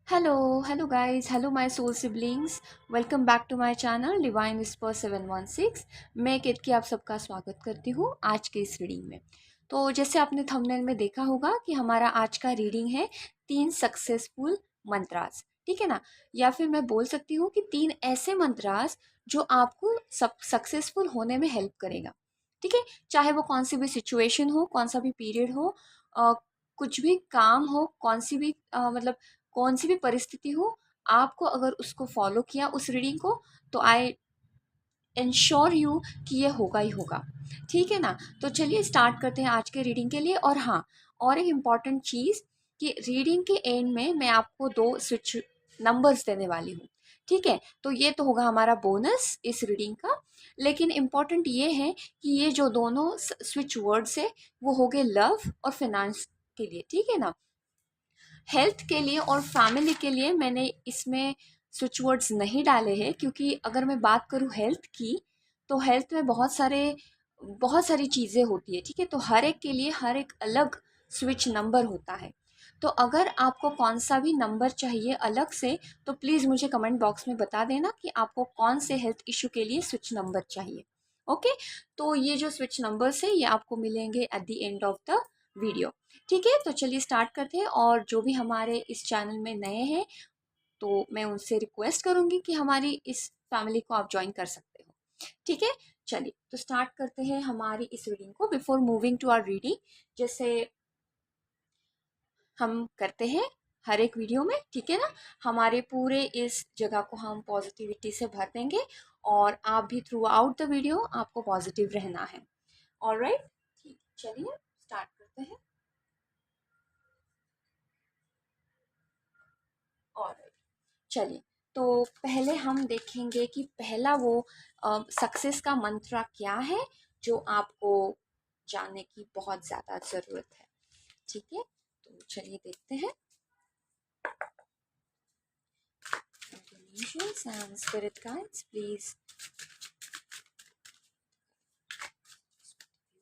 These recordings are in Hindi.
Hello guys, hello my soul siblings. Welcome back to my channel Divine Whisper 716. मैं किट की आप सबका स्वागत करती हूँ आज के इस रीडिंग में। तो जैसे आपने थंबनेल में देखा होगा कि हमारा आज का रीडिंग है 3 सक्सेसफुल मंत्रास, ठीक है ना। या फिर मैं बोल सकती हूँ कि 3 ऐसे मंत्रास जो आपको सब सक्सेसफुल होने में हेल्प करेगा, ठीक है। चाहे वो कौन सी भी सिचुएशन हो, कौन सा भी पीरियड हो, कुछ भी काम हो, कौन सी भी मतलब कौन सी भी परिस्थिति हो, आपको अगर उसको फॉलो किया उस रीडिंग को, तो आई इंश्योर यू कि ये होगा ही होगा, ठीक है ना। तो चलिए स्टार्ट करते हैं आज के रीडिंग के लिए। और हाँ, और एक इम्पॉर्टेंट चीज़ कि रीडिंग के एंड में मैं आपको 2 स्विच नंबर्स देने वाली हूँ, ठीक है। तो ये तो होगा हमारा बोनस इस रीडिंग का, लेकिन इम्पॉर्टेंट ये है कि ये जो दोनों स्विच वर्ड्स है वो हो गए लव और फिनेंस के लिए, ठीक है ना। हेल्थ के लिए और फैमिली के लिए मैंने इसमें स्विच वर्ड्स नहीं डाले हैं, क्योंकि अगर मैं बात करूँ हेल्थ की, तो हेल्थ में बहुत सारी चीज़ें होती है, ठीक है। तो हर एक के लिए हर एक अलग स्विच नंबर होता है। तो अगर आपको कौन सा भी नंबर चाहिए अलग से, तो प्लीज़ मुझे कमेंट बॉक्स में बता देना कि आपको कौन से हेल्थ इशू के लिए स्विच नंबर चाहिए। ओके, तो ये जो स्विच नंबर्स है ये आपको मिलेंगे eight the end of the video, ठीक है। तो चलिए स्टार्ट करते हैं। और जो भी हमारे इस चैनल में नए हैं, तो मैं उनसे रिक्वेस्ट करूंगी कि हमारी इस फैमिली को आप ज्वाइन कर सकते हो, ठीक है। चलिए तो स्टार्ट करते हैं हमारी इस रीडिंग को। Before moving to our reading, जैसे हम करते हैं हर एक वीडियो में, ठीक है ना, हमारे पूरे इस जगह को हम पॉजिटिविटी से भर देंगे, और आप भी थ्रू आउट द वीडियो आपको पॉजिटिव रहना है। ऑलराइट, ठीक, चलिए स्टार्ट करते हैं। ऑलराइट, चलिए। तो पहले हम देखेंगे कि पहला वो सक्सेस का मंत्र क्या है जो आपको जानने की बहुत ज़्यादा ज़रूरत है, ठीक है। तो चलिए देखते हैं। Affirmations and spirit guides, please.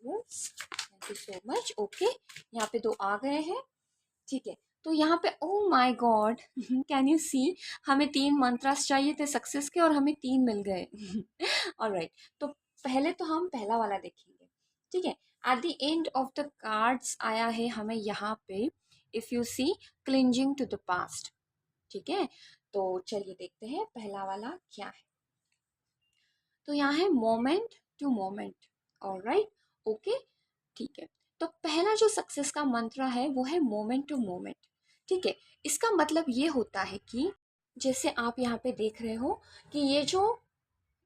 Thank you so much. Okay, यहाँ पे 2 आ गए हैं, ठीक है। तो यहाँ पे oh my god, can you see, हमें 3 मंत्रास चाहिए थे सक्सेस के और हमें 3 मिल गए। ऑलराइट, तो पहले तो हम पहला वाला देखेंगे, ठीक है। At the end of the cards आया है हमें यहाँ पे, if you see, clinging to the past, ठीक है। तो चलिए देखते हैं पहला वाला क्या है। तो यहाँ है moment to moment. Alright, okay, ठीक है। तो पहला जो सक्सेस का मंत्र है वो है मोमेंट टू मोमेंट, ठीक है। इसका मतलब ये होता है कि जैसे आप यहाँ पे देख रहे हो कि ये जो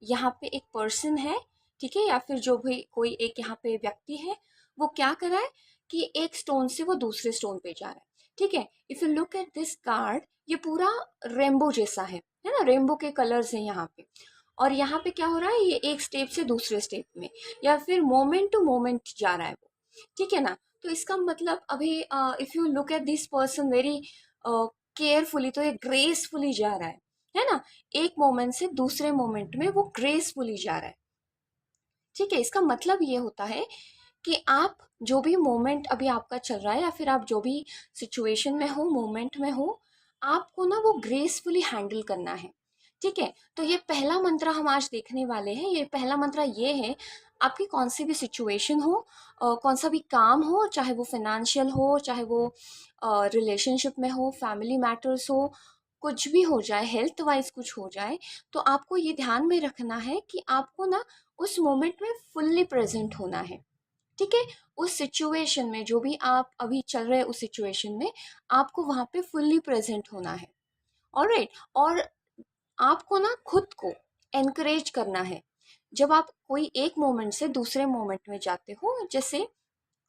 यहाँ पे एक पर्सन है, ठीक है, या फिर जो भी कोई एक यहाँ पे व्यक्ति है, वो क्या कर रहा है कि एक स्टोन से वो दूसरे स्टोन पे जा रहा है, ठीक है। If you look at this card, ये पूरा रेनबो जैसा है ना, रेनबो के कलर्स हैं यहाँ पे। और यहाँ पे क्या हो रहा है, ये एक स्टेप से दूसरे स्टेप में या फिर मोमेंट टू मोमेंट जा रहा है वो, ठीक है ना। तो इसका मतलब अभी if you look at this person very carefully, तो ये ग्रेसफुली जा रहा है ना। एक मोमेंट से दूसरे मोमेंट में वो ग्रेसफुली जा रहा है, ठीक है। इसका मतलब ये होता है कि आप जो भी मोमेंट अभी आपका चल रहा है, या फिर आप जो भी सिचुएशन में हो, मोमेंट में हो, आपको ना वो ग्रेसफुली हैंडल करना है, ठीक है। तो ये पहला मंत्र हम आज देखने वाले हैं। ये पहला मंत्र ये है, आपकी कौन सी भी सिचुएशन हो, कौन सा भी काम हो, चाहे वो फाइनेंशियल हो, चाहे वो रिलेशनशिप में हो, फैमिली मैटर्स हो, कुछ भी हो जाए, हेल्थ वाइज कुछ हो जाए, तो आपको ये ध्यान में रखना है कि आपको ना उस मोमेंट में फुल्ली प्रेजेंट होना है, ठीक है। उस सिचुएशन में जो भी आप अभी चल रहे हैं, उस सिचुएशन में आपको वहां पे फुल्ली प्रेजेंट होना है। ऑलराइट, और आपको ना खुद को एनकरेज करना है। जब आप कोई एक मोमेंट से दूसरे मोमेंट में जाते हो, जैसे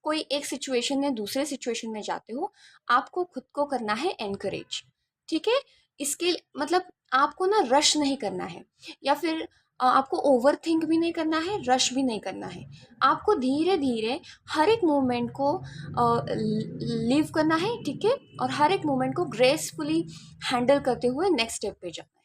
कोई एक सिचुएशन में दूसरे सिचुएशन में जाते हो, आपको खुद को करना है एनकरेज, ठीक है। इसके मतलब आपको ना रश नहीं करना है, या फिर आपको ओवर थिंक भी नहीं करना है, रश भी नहीं करना है। आपको धीरे धीरे हर एक मोमेंट को लीव करना है, ठीक है, और हर एक मोमेंट को ग्रेसफुली हैंडल करते हुए नेक्स्ट स्टेप पे जाना है,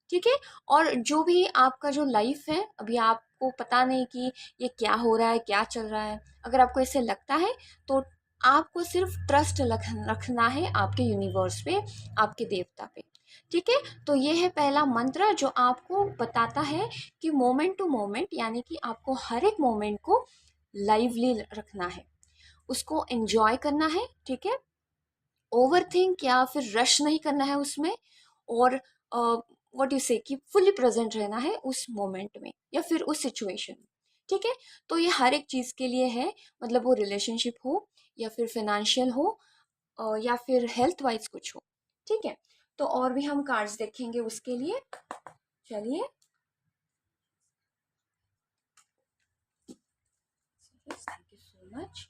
ठीक है। और जो भी आपका जो लाइफ है, अभी आपको पता नहीं कि ये क्या हो रहा है, क्या चल रहा है, अगर आपको ऐसे लगता है, तो आपको सिर्फ ट्रस्ट रखना है आपके यूनिवर्स पे, आपके देवता पे। ठीक है, तो ये है पहला मंत्र जो आपको बताता है कि मोमेंट टू मोमेंट, यानी कि आपको हर एक मोमेंट को लाइवली रखना है, उसको एंजॉय करना है। ठीक है, ओवर थिंक या फिर रश नहीं करना है उसमें, और व्हाट यू से कि फुली प्रेजेंट रहना है उस मोमेंट में या फिर उस सिचुएशन में। ठीक है, तो ये हर एक चीज़ के लिए है, मतलब वो रिलेशनशिप हो या फिर फाइनेंशियल हो, या फिर हेल्थ वाइज कुछ हो। ठीक है, तो और भी हम कार्ड्स देखेंगे उसके लिए। चलिए, thank you so much.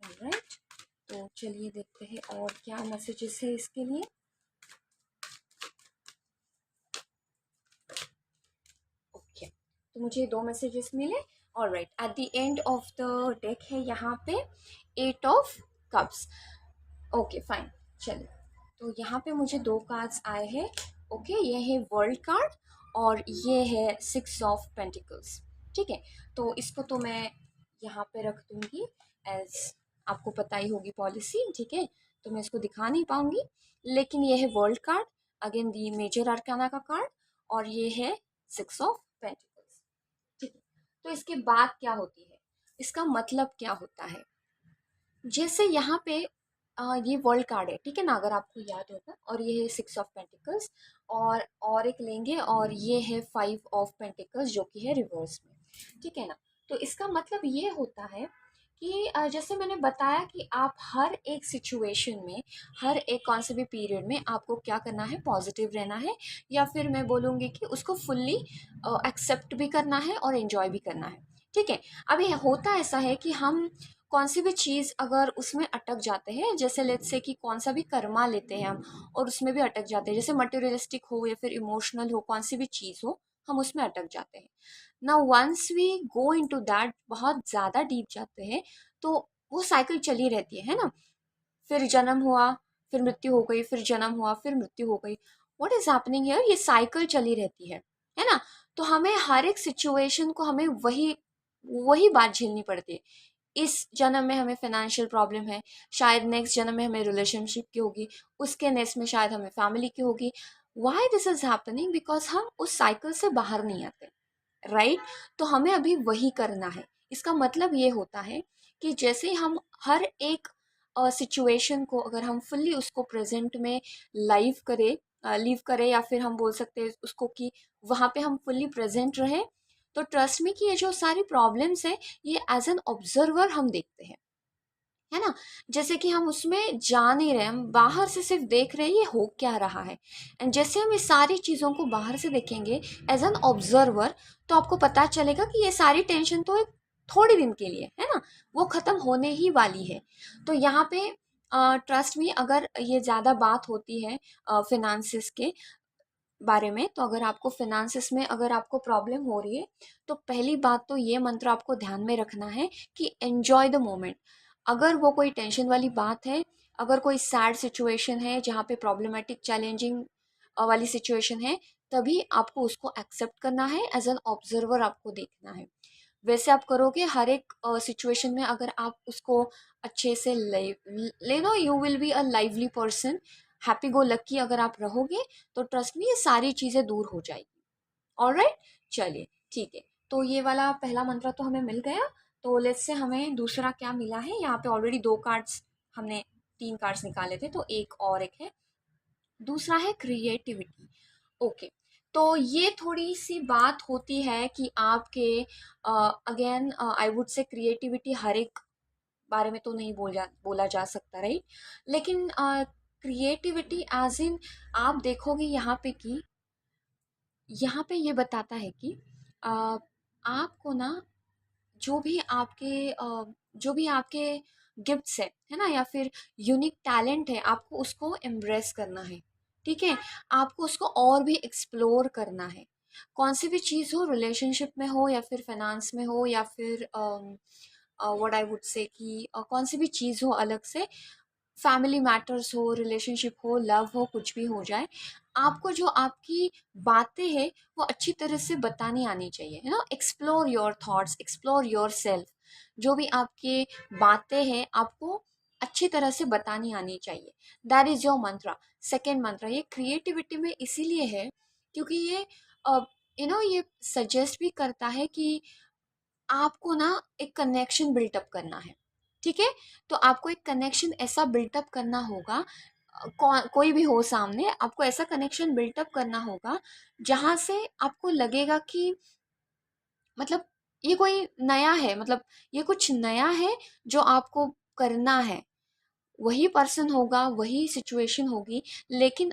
Alright, तो चलिए देखते हैं और क्या मैसेजेस है इसके लिए। ओके, तो मुझे दो मैसेजेस मिले। Alright, eight the end of the deck है यहाँ पे 8 ऑफ कप्स। ओके फाइन, चलिए, तो यहाँ पे मुझे दो कार्ड्स आए हैं। ओके, ये है वर्ल्ड कार्ड और ये है 6 ऑफ पेंटिकल्स। ठीक है, तो इसको तो मैं यहाँ पे रख दूंगी, एज आपको पता ही होगी पॉलिसी। ठीक है, तो मैं इसको दिखा नहीं पाऊंगी, लेकिन ये है world card, again the major arcana का कार्ड, और ये है 6 ऑफ पेंटिकल्स। ठीक है, तो इसके बाद क्या होती है, इसका मतलब क्या होता है। जैसे यहाँ पे ये वर्ल्ड कार्ड है, ठीक है ना, अगर आपको याद होगा, और ये है 6 ऑफ पेंटिकल्स, और एक लेंगे, और ये है 5 ऑफ पेंटिकल्स जो कि है रिवर्स में। ठीक है ना, तो इसका मतलब ये होता है कि जैसे मैंने बताया कि आप हर एक सिचुएशन में, हर एक कौन से भी पीरियड में आपको क्या करना है, पॉजिटिव रहना है, या फिर मैं बोलूँगी कि उसको फुल्ली एक्सेप्ट भी करना है और एंजॉय भी करना है। ठीक है, अभी होता ऐसा है कि हम कौन सी भी चीज़ अगर उसमें अटक जाते हैं, जैसे लेट्स से कि कौन सा भी कर्मा लेते हैं हम और उसमें भी अटक जाते हैं, जैसे मटेरियलिस्टिक हो या फिर इमोशनल हो, कौन सी भी चीज़ हो, हम उसमें अटक जाते हैं ना। Once we go into that, बहुत ज़्यादा डीप जाते हैं, तो वो साइकिल चली रहती है ना। फिर जन्म हुआ, फिर मृत्यु हो गई, फिर जन्म हुआ, फिर मृत्यु हो गई। व्हाट इज हैपनिंग हियर, ये साइकिल चली रहती है ना। तो हमें हर एक सिचुएशन को हमें वही वही बात झेलनी पड़ती है। इस जन्म में हमें फाइनेंशियल प्रॉब्लम है, शायद नेक्स्ट जन्म में हमें रिलेशनशिप की होगी, उसके नेक्स्ट में शायद हमें फैमिली की होगी। Why this is happening, because हम उस साइकिल से बाहर नहीं आते, राइट। तो हमें अभी वही करना है। इसका मतलब ये होता है कि जैसे हम हर एक सिचुएशन को अगर हम फुल्ली उसको प्रेजेंट में लाइव करें, लीव करें, या फिर हम बोल सकते हैं उसको कि वहाँ पे हम फुल्ली प्रेजेंट रहे, तो ट्रस्ट में कि ये जो सारी प्रॉब्लम्स है, ये एज एन ऑब्जर्वर हम देखते हैं, है ना। जैसे कि हम उसमें जा नहीं रहे, हम बाहर से सिर्फ देख रहे हैं ये हो क्या रहा है। एंड जैसे हम ये सारी चीज़ों को बाहर से देखेंगे एज एन ऑब्जर्वर, तो आपको पता चलेगा कि ये सारी टेंशन तो एक थोड़े दिन के लिए है ना, वो ख़त्म होने ही वाली है। तो यहाँ पे ट्रस्ट में अगर ये ज़्यादा बात होती है फिनांसिस के बारे में, तो अगर आपको फिनांसिस में अगर आपको प्रॉब्लम हो रही है, तो पहली बात तो ये मंत्र आपको ध्यान में रखना है कि एन्जॉय द मोमेंट। अगर वो कोई टेंशन वाली बात है, अगर कोई सैड सिचुएशन है जहाँ पे प्रॉब्लमेटिक चैलेंजिंग वाली सिचुएशन है, तभी आपको उसको एक्सेप्ट करना है, एज एन ऑब्जर्वर आपको देखना है। वैसे आप करोगे हर एक सिचुएशन में, अगर आप उसको अच्छे से ले लो, you will be a lively person, happy go lucky अगर आप रहोगे, तो ट्रस्ट में ये सारी चीज़ें दूर हो जाएगी। ऑलराइट, चलिए, ठीक है, तो ये वाला पहला मंत्र तो हमें मिल गया। तो लेट्स से हमें दूसरा क्या मिला है, यहाँ पे ऑलरेडी दो कार्ड्स, हमने 3 कार्ड्स निकाले थे, तो एक और एक है। दूसरा है क्रिएटिविटी। ओके, तो ये थोड़ी सी बात होती है कि आपके again I would say creativity हर एक बारे में तो नहीं बोला जा सकता, राइट। लेकिन क्रिएटिविटी एज इन, आप देखोगे यहाँ पे कि यहाँ पे ये बताता है कि आपको ना, जो भी आपके जो भी आपके गिफ्ट्स है ना, या फिर यूनिक टैलेंट है, आपको उसको एम्ब्रेस करना है। ठीक है, आपको उसको और भी एक्सप्लोर करना है। कौन सी भी चीज़ हो, रिलेशनशिप में हो या फिर फाइनेंस में हो, या फिर व्हाट आई वुड से कि कौन सी भी चीज़ हो अलग से, फैमिली मैटर्स हो, रिलेशनशिप हो, लव हो, कुछ भी हो जाए, आपको जो आपकी बातें हैं वो अच्छी तरह से बतानी आनी चाहिए, है ना। Explore your thoughts, explore your self. जो भी आपके बातें हैं, आपको अच्छी तरह से बतानी आनी चाहिए। That is your mantra. Second mantra ये क्रिएटिविटी में इसीलिए है क्योंकि ये ये सजेस्ट भी करता है कि आपको ना एक कनेक्शन बिल्टअप करना है। ठीक है, तो आपको एक कनेक्शन ऐसा बिल्टअप करना होगा, कोई भी हो सामने, आपको ऐसा कनेक्शन बिल्टअप करना होगा जहां से आपको लगेगा कि मतलब ये कोई नया है, मतलब ये कुछ नया है जो आपको करना है। वही पर्सन होगा, वही सिचुएशन होगी, लेकिन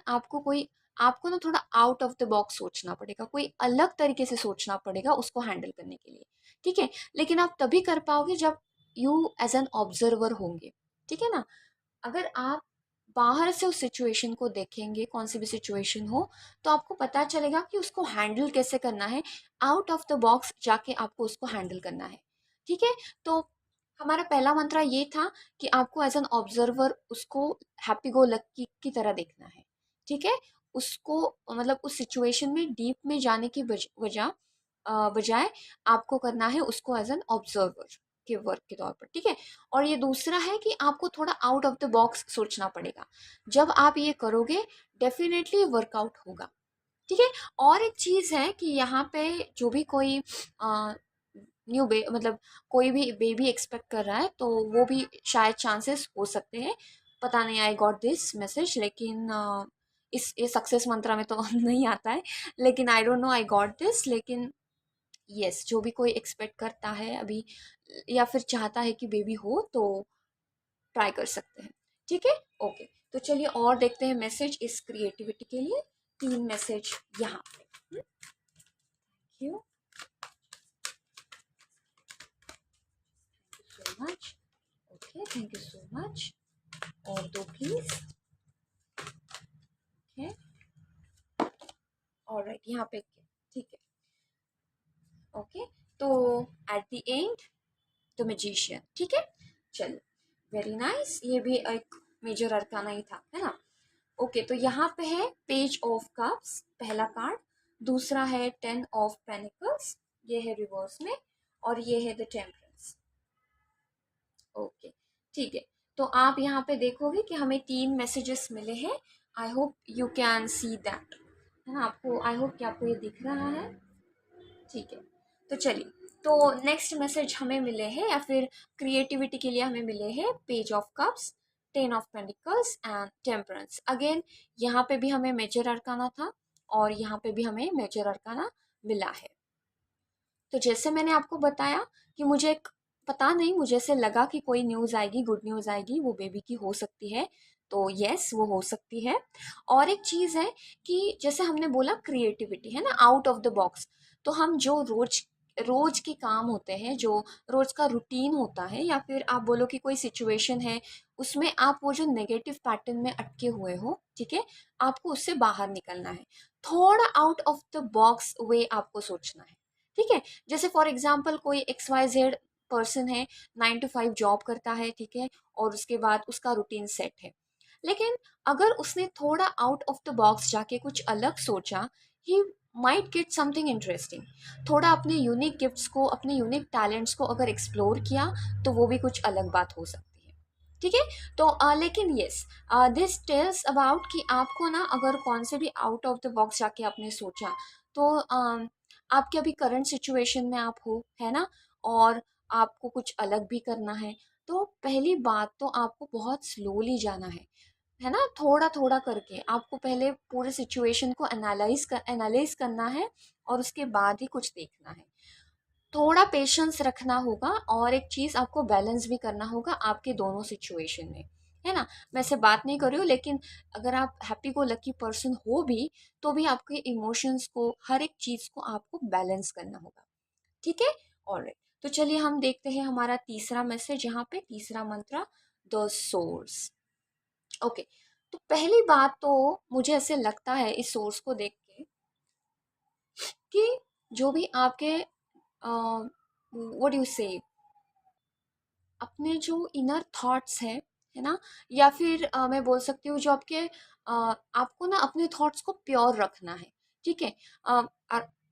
आपको ना थोड़ा आउट ऑफ द बॉक्स सोचना पड़ेगा, कोई अलग तरीके से सोचना पड़ेगा उसको हैंडल करने के लिए। ठीक है, लेकिन आप तभी कर पाओगे जब यू एज एन ऑब्जर्वर होंगे। ठीक है ना, अगर आप बाहर से उस सिचुएशन को देखेंगे, कौन सी भी सिचुएशन हो, तो आपको पता चलेगा कि उसको हैंडल कैसे करना है। आउट ऑफ द बॉक्स जाके आपको उसको हैंडल करना है। ठीक है, तो हमारा पहला मंत्रा ये था कि आपको एज एन ऑब्जर्वर उसको हैप्पी गो लकी की तरह देखना है। ठीक है, उसको मतलब उस सिचुएशन में डीप में जाने की वजह बजाय आपको करना है उसको एज एन ऑब्जर्वर के वर्क के तौर पर। ठीक है, और ये दूसरा है कि आपको थोड़ा आउट ऑफ द बॉक्स सोचना पड़ेगा। जब आप ये करोगे डेफिनेटली वर्कआउट होगा। ठीक है, और एक चीज़ है कि यहाँ पे जो भी कोई मतलब कोई भी बेबी एक्सपेक्ट कर रहा है तो वो भी शायद चांसेस हो सकते हैं। पता नहीं, आई गॉट दिस मैसेज, लेकिन इस ये सक्सेस मंत्रा में तो नहीं आता है, लेकिन I don't know, I got this. लेकिन यस, जो भी कोई एक्सपेक्ट करता है अभी या फिर चाहता है कि बेबी हो तो ट्राई कर सकते हैं। ठीक है, ओके। तो चलिए और देखते हैं मैसेज इस क्रिएटिविटी के लिए। 3 मैसेज यहाँ पे। Thank you so much. Okay, thank you so much. और दो प्लीज। ओके, ऑलराइट, यहाँ पे ठीक है। ओके, तो eight the and the magician. ठीक है, चलिए, वेरी नाइस। ये भी एक मेजर अरकाना ही था, है ना। ओके, तो यहाँ पे है पेज ऑफ कप्स, पहला कार्ड। दूसरा है 10 ऑफ पेनिकल्स, ये है रिवर्स में। और ये है द टेम्परेंस। ओके, ठीक है। तो आप यहाँ पे देखोगे कि हमें 3 मैसेजेस मिले हैं। I hope you can see that, है ना। आपको, आई होप कि आपको ये दिख रहा है। ठीक है, तो चलिए, तो नेक्स्ट मैसेज हमें मिले हैं या फिर क्रिएटिविटी के लिए हमें मिले हैं page of cups, 10 of pentacles and temperance. Again यहाँ पे भी हमें मेजर अरकाना था और यहाँ पे भी हमें मेजर अरकाना मिला है। तो जैसे मैंने आपको बताया कि मुझे एक, पता नहीं, मुझे ऐसे लगा कि कोई न्यूज़ आएगी, गुड न्यूज़ आएगी, वो बेबी की हो सकती है। तो यस, वो हो सकती है। और एक चीज़ है कि जैसे हमने बोला क्रिएटिविटी है ना, आउट ऑफ द बॉक्स। तो हम जो रोज रोज के काम होते हैं, जो रोज का रूटीन होता है, या फिर आप बोलो कि कोई सिचुएशन है, उसमें आप वो जो नेगेटिव पैटर्न में अटके हुए हो, ठीक है, आपको उससे बाहर निकलना है। थोड़ा आउट ऑफ द बॉक्स वे आपको सोचना है। ठीक है, जैसे फॉर एग्जाम्पल कोई XYZ पर्सन है, 9 to 5 जॉब करता है, ठीक है, और उसके बाद उसका रूटीन सेट है। लेकिन अगर उसने थोड़ा आउट ऑफ द बॉक्स जाके कुछ अलग सोचा, he might get something interesting. थोड़ा अपने यूनिक गिफ्ट्स को, अपने यूनिक टैलेंट्स को अगर एक्सप्लोर किया तो वो भी कुछ अलग बात हो सकती है। ठीक है, तो लेकिन यस, दिस टेल्स अबाउट कि आपको ना अगर कौन से भी आउट ऑफ द बॉक्स जाके आपने सोचा, तो आपके अभी करंट सिचुएशन में आप हो, है ना, और आपको कुछ अलग भी करना है। तो पहली बात तो आपको बहुत स्लोली जाना है ना, थोड़ा थोड़ा करके आपको पहले पूरे सिचुएशन को एनालाइज करना है और उसके बाद ही कुछ देखना है। थोड़ा पेशेंस रखना होगा और एक चीज़ आपको बैलेंस भी करना होगा आपके दोनों सिचुएशन में, है ना। मैं से बात नहीं कर रही हूँ, लेकिन अगर आप हैप्पी गो लकी पर्सन हो भी तो भी आपके इमोशंस को, हर एक चीज़ को आपको बैलेंस करना होगा। ठीक है, ऑलराइट। तो चलिए हम देखते हैं हमारा तीसरा मैसेज, यहाँ पे तीसरा मंत्र, द सोर्स। ओके, तो पहली बात तो मुझे ऐसे लगता है इस सोर्स को देख के कि जो भी आपके व्हाट यू से, अपने जो इनर थॉट्स है ना, या फिर मैं बोल सकती हूँ जो आपके आपको ना अपने थॉट्स को प्योर रखना है। ठीक है,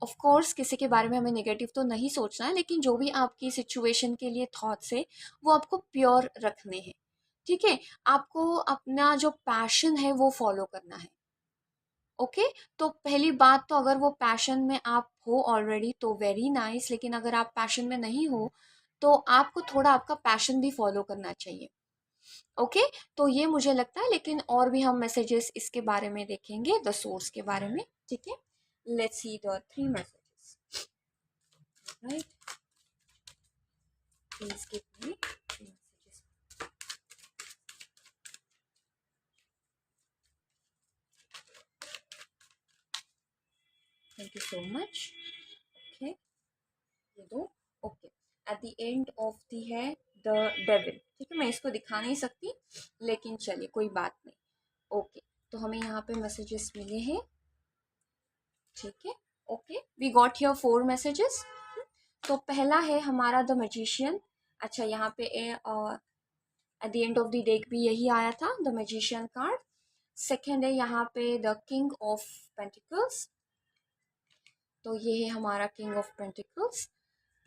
ऑफ कोर्स किसी के बारे में हमें नेगेटिव तो नहीं सोचना है, लेकिन जो भी आपकी सिचुएशन के लिए थॉट्स है वो आपको प्योर रखने हैं। ठीक है, आपको अपना जो पैशन है वो फॉलो करना है। ओके, तो पहली बात तो अगर वो पैशन में आप हो ऑलरेडी तो वेरी नाइस, लेकिन अगर आप पैशन में नहीं हो तो आपको थोड़ा आपका पैशन भी फॉलो करना चाहिए। ओके, तो ये मुझे लगता है, लेकिन और भी हम मैसेजेस इसके बारे में देखेंगे, द सोर्स के बारे में। ठीक है, let's see the 3 messages. Right, please give me 3 messages. Thank you so much. Okay, ये दो। Okay, eight the end of the है द डेविल। ठीक है, मैं इसको दिखा नहीं सकती, लेकिन चलिए कोई बात नहीं। ओके, तो हमें यहाँ पे मैसेजेस मिले हैं। ठीक है, okay, we got here 4 messages. तो पहला है हमारा द मैजिशियन। अच्छा, यहाँ पे at the end of the deck भी यही आया था, द मैजिशियन कार्ड। सेकेंड है यहाँ पे द किंग ऑफ पेंटिकल्स। तो ये है हमारा किंग ऑफ पेंटिकल्स।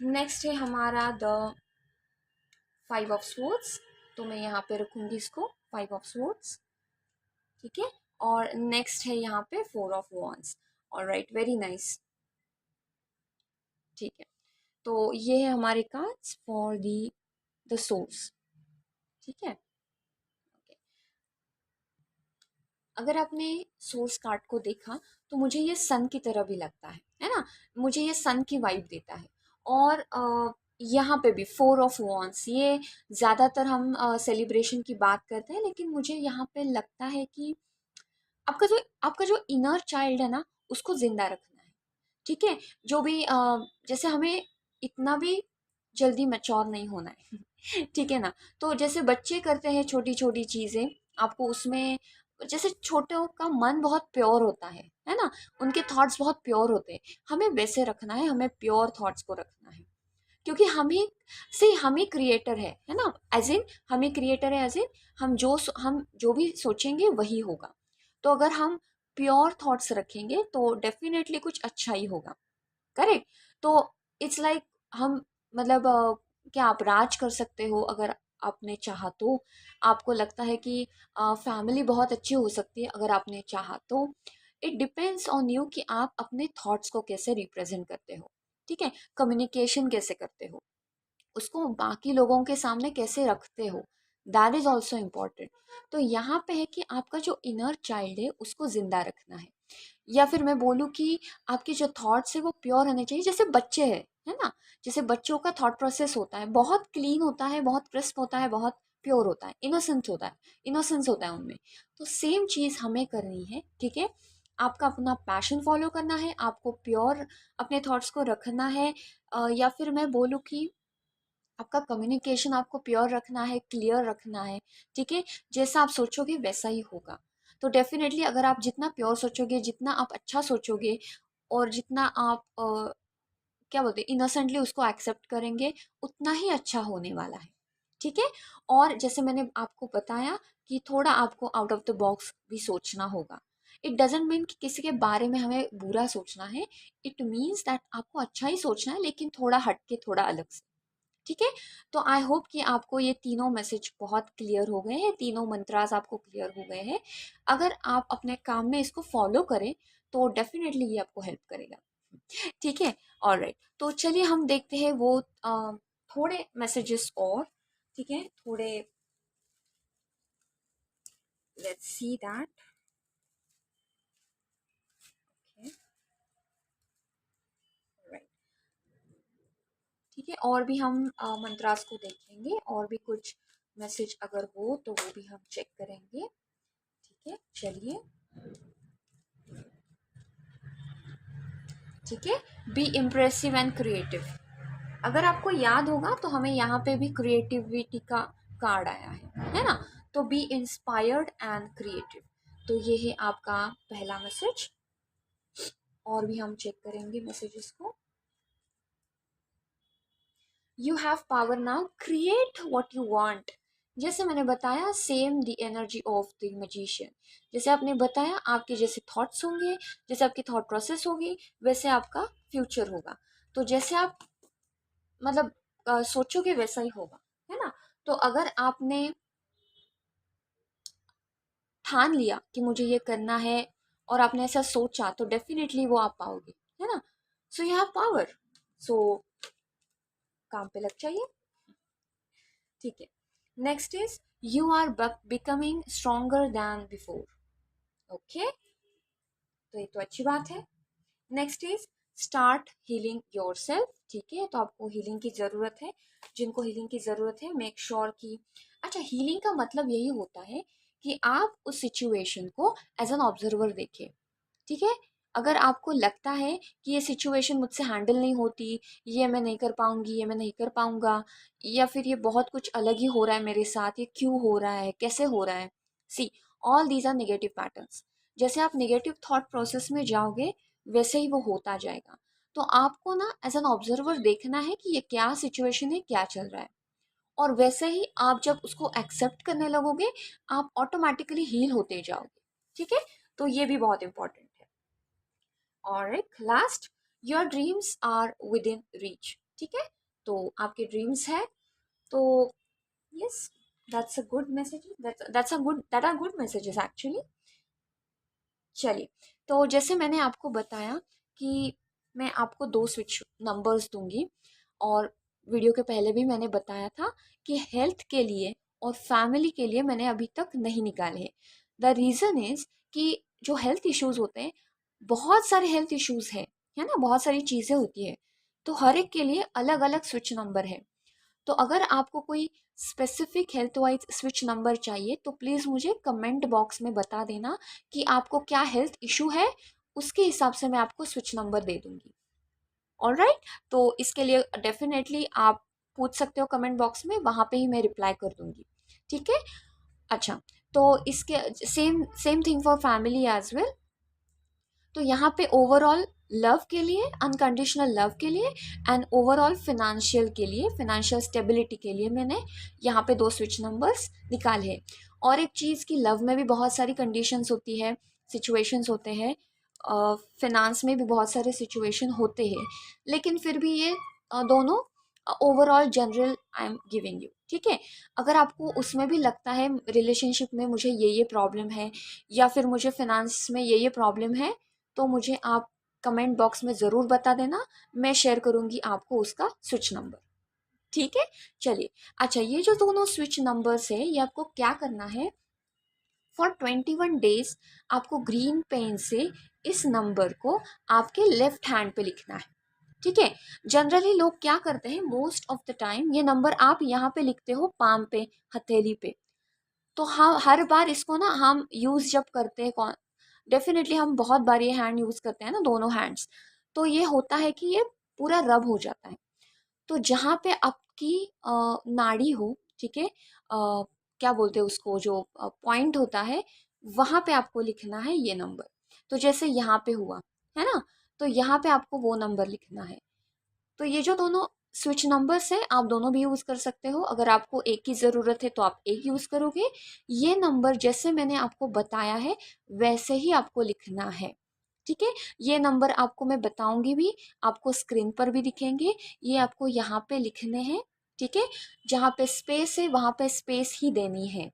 नेक्स्ट है हमारा द 5 ऑफ स्वॉर्ड्स। तो मैं यहाँ पे रखूंगी इसको 5 ऑफ स्वॉर्ड्स। ठीक है, और नेक्स्ट है यहाँ पे 4 of wands. Alright, very nice. ठीक है, तो ये है हमारे कार्ड्स फॉर द सोर्स। ठीक है, अगर आपने सोर्स कार्ड को देखा तो मुझे ये सन की तरह भी लगता है ना, मुझे ये सन की वाइब देता है। और यहाँ पे भी 4 ऑफ वॉन्स, ये ज़्यादातर हम सेलिब्रेशन की बात करते हैं, लेकिन मुझे यहाँ पे लगता है कि आपका जो इनर चाइल्ड है ना, उसको जिंदा रखना है। ठीक है, जो भी जैसे हमें इतना भी जल्दी मैच्योर नहीं होना है। ठीक है ना, तो जैसे बच्चे करते हैं छोटी छोटी चीज़ें, आपको उसमें जैसे छोटों का मन बहुत प्योर होता है ना, उनके थॉट्स बहुत प्योर होते हैं। हमें वैसे रखना है, हमें प्योर थॉट्स को रखना है, क्योंकि हम ही क्रिएटर है ना, एज इन हम ही क्रिएटर है, एज इन हम जो भी सोचेंगे वही होगा। तो अगर हम प्योर थॉट्स रखेंगे तो डेफिनेटली कुछ अच्छा ही होगा। करेक्ट, तो इट्स लाइक हम मतलब क्या आप राज कर सकते हो अगर आपने चाहा तो। आपको लगता है कि फैमिली बहुत अच्छी हो सकती है अगर आपने चाहा तो। इट डिपेंड्स ऑन यू कि आप अपने थॉट्स को कैसे रिप्रेजेंट करते हो। ठीक है, कम्युनिकेशन कैसे करते हो, उसको बाकी लोगों के सामने कैसे रखते हो, दैट इज ऑल्सो इम्पॉर्टेंट। तो यहाँ पे है कि आपका जो इनर चाइल्ड है उसको जिंदा रखना है, या फिर मैं बोलूँ कि आपके जो थॉट्स है वो प्योर होने चाहिए, जैसे बच्चे हैं, है ना। जैसे बच्चों का थॉट प्रोसेस होता है, बहुत क्लीन होता है, बहुत क्रिस्प होता है, बहुत प्योर होता है, इनोसेंट होता है, इनोसेंस होता है उनमें। तो सेम चीज़ हमें करनी है। ठीक है, आपका अपना पैशन फॉलो करना है, आपको प्योर अपने थॉट्स को रखना है, या फिर मैं बोलूँ कि आपका कम्युनिकेशन आपको प्योर रखना है, क्लियर रखना है। ठीक है, जैसा आप सोचोगे वैसा ही होगा। तो डेफिनेटली अगर आप जितना प्योर सोचोगे, जितना आप अच्छा सोचोगे, और जितना आप क्या बोलते हैं इनोसेंटली उसको एक्सेप्ट करेंगे, उतना ही अच्छा होने वाला है। ठीक है, और जैसे मैंने आपको बताया कि थोड़ा आपको आउट ऑफ द बॉक्स भी सोचना होगा। इट डजेंट मीन कि किसी के बारे में हमें बुरा सोचना है। इट मीन्स दैट आपको अच्छा ही सोचना है, लेकिन थोड़ा हटके, थोड़ा अलग से। ठीक है, तो आई होप कि आपको ये तीनों मैसेज बहुत क्लियर हो गए हैं, तीनों मंत्रास आपको क्लियर हो गए हैं। अगर आप अपने काम में इसको फॉलो करें तो डेफिनेटली ये आपको हेल्प करेगा। ठीक है, ऑलराइट, तो चलिए हम देखते हैं वो थोड़े मैसेजेस और। ठीक है, थोड़े, let's see that. Okay, right, ठीक है, और भी हम मंत्रास को देखेंगे, और भी कुछ मैसेज अगर हो तो वो भी हम चेक करेंगे। ठीक है, चलिए। ठीक है, बी इम्प्रेसिव एंड क्रिएटिव। अगर आपको याद होगा तो हमें यहाँ पे भी क्रिएटिविटी का कार्ड आया है ना। तो बी इंस्पायर्ड एंड क्रिएटिव, तो ये है आपका पहला मैसेज। और भी हम चेक करेंगे मैसेजेस को। You have power now, create what you want. जैसे मैंने बताया, same the energy of the magician. जैसे आपने बताया, आपके जैसे थॉट्स होंगे, जैसे आपकी थॉट प्रोसेस होगी, वैसे आपका फ्यूचर होगा। तो जैसे आप मतलब सोचोगे वैसा ही होगा, है ना। तो अगर आपने ठान लिया कि मुझे ये करना है और आपने ऐसा सोचा, तो डेफिनेटली वो आप पाओगे, है ना। So you have power, so काम पे लग जाइए। ठीक है, next is you are becoming stronger than before. Okay, तो ये तो अच्छी बात है। Next is start healing yourself. ठीक है, तो आपको हीलिंग की ज़रूरत है। जिनको हीलिंग की ज़रूरत है, मेक श्योर कि, अच्छा, हीलिंग का मतलब यही होता है कि आप उस सिचुएशन को एज एन ऑब्जर्वर देखें। ठीक है, अगर आपको लगता है कि ये सिचुएशन मुझसे हैंडल नहीं होती, ये मैं नहीं कर पाऊंगी, ये मैं नहीं कर पाऊंगा, या फिर ये बहुत कुछ अलग ही हो रहा है मेरे साथ, ये क्यों हो रहा है, कैसे हो रहा है, see, all these are negative patterns. जैसे आप नेगेटिव थॉट प्रोसेस में जाओगे, वैसे ही वो होता जाएगा। तो आपको ना एज एन ऑब्जर्वर देखना है कि ये क्या सिचुएशन है, क्या चल रहा है, और वैसे ही आप जब उसको एक्सेप्ट करने लगोगे, आप ऑटोमेटिकली हील होते जाओगे। ठीक है, तो ये भी बहुत इंपॉर्टेंट है। और एक last, your dreams are within reach. ठीक है, तो आपके ड्रीम्स है, तो yes, that's a good message, that are good messages actually. चलिए, तो जैसे मैंने आपको बताया कि मैं आपको 2 स्विच नंबर्स दूंगी, और वीडियो के पहले भी मैंने बताया था कि हेल्थ के लिए और फैमिली के लिए मैंने अभी तक नहीं निकाले हैं। द रीज़न इज़ कि जो हेल्थ इश्यूज़ होते हैं, बहुत सारे हेल्थ इश्यूज़ है ना, बहुत सारी चीज़ें होती है, तो हर एक के लिए अलग अलग स्विच नंबर है। तो अगर आपको कोई specific health wise switch number चाहिए, तो प्लीज़ मुझे कमेंट बॉक्स में बता देना कि आपको क्या हेल्थ इशू है, उसके हिसाब से मैं आपको स्विच नंबर दे दूंगी। ऑलराइट, तो इसके लिए डेफिनेटली आप पूछ सकते हो कमेंट बॉक्स में, वहाँ पे ही मैं रिप्लाई कर दूंगी। ठीक है, अच्छा, तो इसके same same thing for family as well. तो यहाँ पे ओवरऑल लव के लिए, अनकंडीशनल लव के लिए, एंड ओवरऑल फिनेंशियल के लिए, फिनेंशियल स्टेबिलिटी के लिए मैंने यहाँ पे 2 स्विच नंबर्स निकाले हैं। और एक चीज़ की, लव में भी बहुत सारी कंडीशंस होती है, सिचुएशंस होते हैं, फिनांस में भी बहुत सारे सिचुएशन होते हैं, लेकिन फिर भी ये दोनों overall general I am giving you. ठीक है, अगर आपको उसमें भी लगता है रिलेशनशिप में मुझे ये प्रॉब्लम है, या फिर मुझे फिनांस में ये प्रॉब्लम है, तो मुझे आप कमेंट बॉक्स में ज़रूर बता देना, मैं शेयर करूँगी आपको उसका स्विच नंबर। ठीक है, चलिए, अच्छा, ये जो दोनों स्विच नंबर्स है, ये आपको क्या करना है, फॉर 21 डेज आपको ग्रीन पेन से इस नंबर को आपके लेफ्ट हैंड पे लिखना है। ठीक है, जनरली लोग क्या करते हैं, मोस्ट ऑफ द टाइम ये नंबर आप यहाँ पे लिखते हो, पाम पे, हथेली पे। तो हाँ, हर बार इसको ना हम यूज़ जब करते हैं, कौन, डेफिनेटली हम बहुत बार ये हैंड यूज़ करते हैं ना, दोनों हैंड्स, तो ये होता है कि ये पूरा रब हो जाता है। तो जहाँ पे आपकी नाड़ी हो, ठीक है, क्या बोलते हैं उसको, जो पॉइंट होता है, वहाँ पे आपको लिखना है ये नंबर। तो जैसे यहाँ पे हुआ है ना, तो यहाँ पे आपको वो नंबर लिखना है। तो ये जो दोनों स्विच नंबर्स हैं, आप दोनों भी यूज़ कर सकते हो। अगर आपको एक की ज़रूरत है तो आप एक यूज़ करोगे। ये नंबर जैसे मैंने आपको बताया है, वैसे ही आपको लिखना है। ठीक है, ये नंबर आपको मैं बताऊंगी भी, आपको स्क्रीन पर भी दिखेंगे, ये आपको यहाँ पे लिखने हैं। ठीक है, जहाँ पे स्पेस है वहाँ पे स्पेस ही देनी है।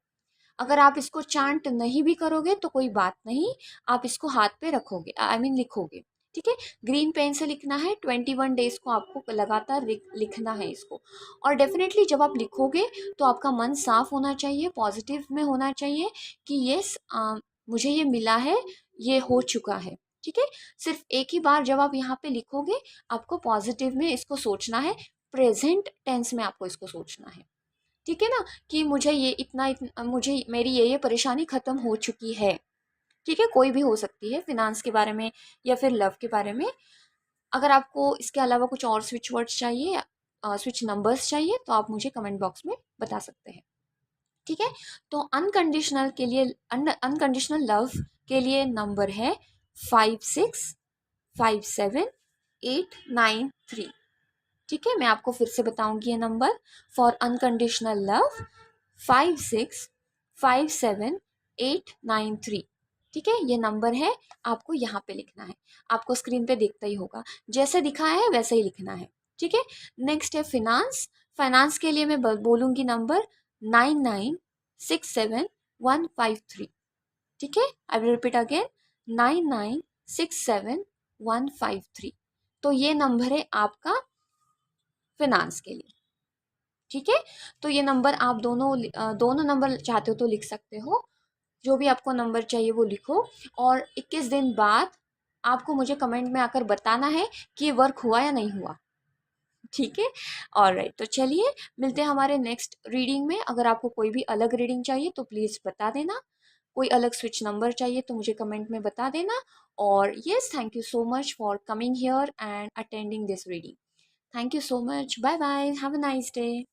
अगर आप इसको चांट नहीं भी करोगे तो कोई बात नहीं, आप इसको हाथ पे रखोगे, आई मीन लिखोगे। ठीक है, ग्रीन पेन से लिखना है, 21 डेज को आपको लगातार लिखना है इसको। और डेफिनेटली जब आप लिखोगे, तो आपका मन साफ होना चाहिए, पॉजिटिव में होना चाहिए कि यस, मुझे ये मिला है, ये हो चुका है। ठीक है, सिर्फ एक ही बार जब आप यहाँ पे लिखोगे, आपको पॉजिटिव में इसको सोचना है, प्रेजेंट टेंस में आपको इसको सोचना है। ठीक है ना, कि मुझे ये मुझे मेरी ये परेशानी खत्म हो चुकी है। ठीक है, कोई भी हो सकती है, फिनांस के बारे में या फिर लव के बारे में। अगर आपको इसके अलावा कुछ और स्विच वर्ड्स चाहिए, स्विच नंबर्स चाहिए, तो आप मुझे कमेंट बॉक्स में बता सकते हैं। ठीक है, तो अनकंडीशनल के लिए, अनकंडीशनल लव के लिए नंबर है 565789 3। ठीक है, मैं आपको फिर से बताऊंगी ये नंबर, फॉर अनकंडीशनल लव 565789 3। ठीक है, ये नंबर है, आपको यहाँ पे लिखना है, आपको स्क्रीन पे दिखता ही होगा, जैसे दिखाया है वैसे ही लिखना है। ठीक है, नेक्स्ट है फिनांस। फाइनेंस के लिए मैं बोलूँगी नंबर 99671553। ठीक है, आई विल रिपीट अगेन, 9967 153। तो ये नंबर है आपका फिनांस के लिए। ठीक है, तो ये नंबर आप दोनों नंबर चाहते हो तो लिख सकते हो, जो भी आपको नंबर चाहिए वो लिखो। और 21 दिन बाद आपको मुझे कमेंट में आकर बताना है कि ये वर्क हुआ या नहीं हुआ। ठीक है, ऑलराइट, तो चलिए मिलते हैं हमारे नेक्स्ट रीडिंग में। अगर आपको कोई भी अलग रीडिंग चाहिए तो प्लीज़ बता देना, कोई अलग स्विच नंबर चाहिए तो मुझे कमेंट में बता देना। और yes, thank you so much for coming here and attending this reading. Thank you so much, bye bye, have a nice day.